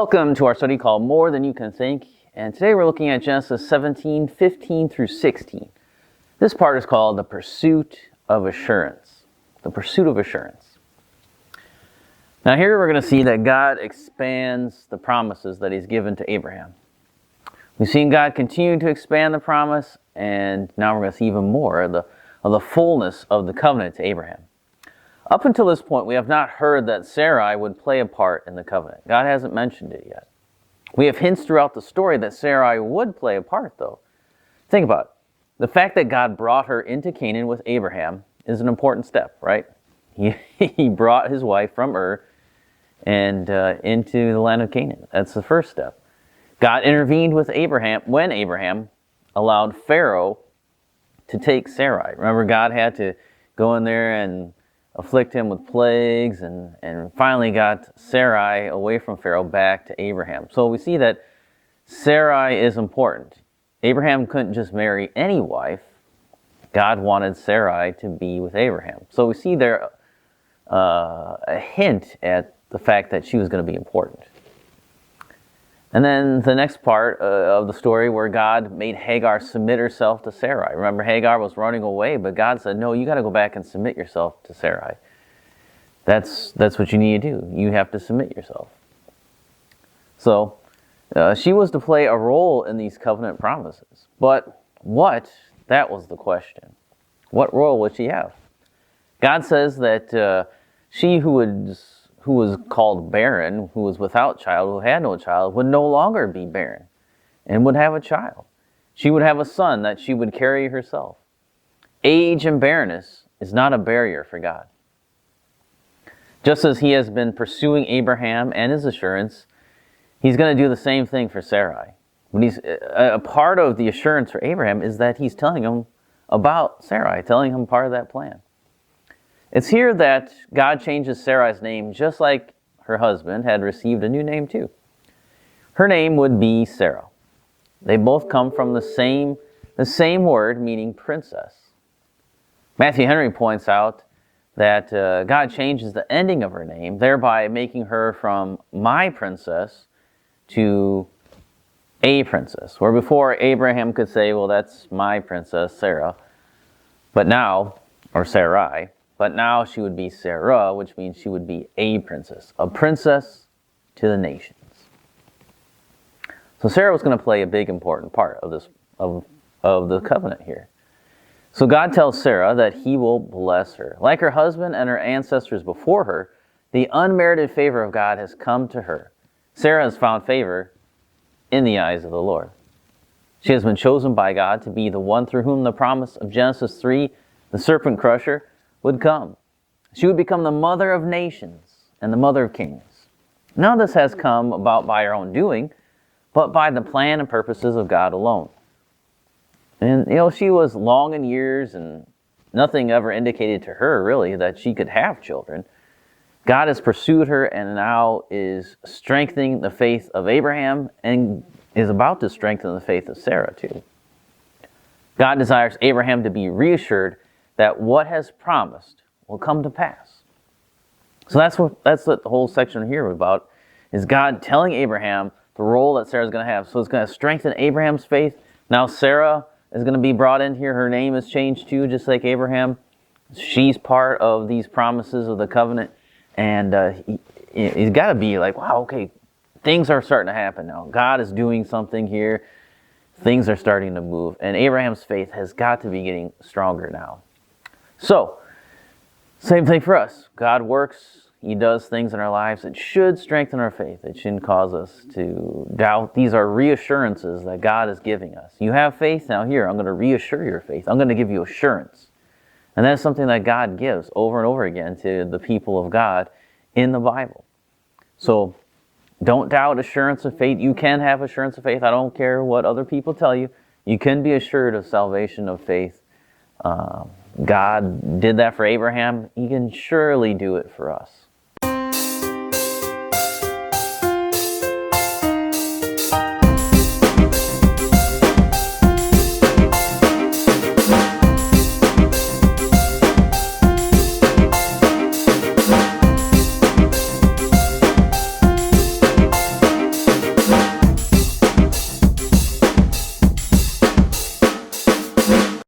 Welcome to our study called More Than You Can Think, and today we're looking at Genesis 17, 15 through 16. This part is called the pursuit of assurance. The pursuit of assurance. Now here we're going to see that God expands the promises that He's given to Abraham. We've seen God continue to expand the promise, and now we're going to see even more of the fullness of the covenant to Abraham. Up until this point, we have not heard that Sarai would play a part in the covenant. God hasn't mentioned it yet. We have hints throughout the story that Sarai would play a part, though. Think about it. The fact that God brought her into Canaan with Abraham is an important step, right? He brought his wife from Ur and into the land of Canaan. That's the first step. God intervened with Abraham when Abraham allowed Pharaoh to take Sarai. Remember, God had to go in there and afflict him with plagues, and finally got Sarai away from Pharaoh back to Abraham. So we see that Sarai is important. Abraham couldn't just marry any wife. God wanted Sarai to be with Abraham. So we see there a hint at the fact that she was going to be important. And then the next part of the story where God made Hagar submit herself to Sarai. Remember, Hagar was running away, but God said, no, you got to go back and submit yourself to Sarai. That's what you need to do. You have to submit yourself. So she was to play a role in these covenant promises. But what? That was the question. What role would she have? God says that she who was called barren, who was without child, who had no child, would no longer be barren and would have a child. She would have a son that she would carry herself. Age and barrenness is not a barrier for God. Just as He has been pursuing Abraham and his assurance, He's going to do the same thing for Sarai. When He's a part of the assurance for Abraham is that He's telling him about Sarai, telling him part of that plan. It's here that God changes Sarai's name just like her husband had received a new name too. Her name would be Sarah. They both come from the same word meaning princess. Matthew Henry points out that God changes the ending of her name, thereby making her from my princess to a princess. Where before Abraham could say, well, that's my princess, Sarah, but now, or Sarai, but now she would be Sarah, which means she would be a princess to the nations. So Sarah was going to play a big important part of this of the covenant here. So God tells Sarah that He will bless her. Like her husband and her ancestors before her, the unmerited favor of God has come to her. Sarah has found favor in the eyes of the Lord. She has been chosen by God to be the one through whom the promise of Genesis 3, the serpent crusher, would come. She would become the mother of nations and the mother of kings. None of this has come about by her own doing, but by the plan and purposes of God alone. And she was long in years, and nothing ever indicated to her really that she could have children. God has pursued her and now is strengthening the faith of Abraham and is about to strengthen the faith of Sarah too. God desires Abraham to be reassured that what has promised will come to pass. So that's what the whole section here is about, is God telling Abraham the role that Sarah's going to have. So it's going to strengthen Abraham's faith. Now Sarah is going to be brought in here. Her name is changed too, just like Abraham. She's part of these promises of the covenant. And he's got to be like, wow, okay, things are starting to happen now. God is doing something here. Things are starting to move. And Abraham's faith has got to be getting stronger now. So, same thing for us. God works. He does things in our lives. It should strengthen our faith. It shouldn't cause us to doubt. These are reassurances that God is giving us. You have faith now. Here, I'm going to reassure your faith. I'm going to give you assurance. And that's something that God gives over and over again to the people of God in the Bible. So, don't doubt assurance of faith. You can have assurance of faith. I don't care what other people tell you. You can be assured of salvation of faith. God did that for Abraham. He can surely do it for us.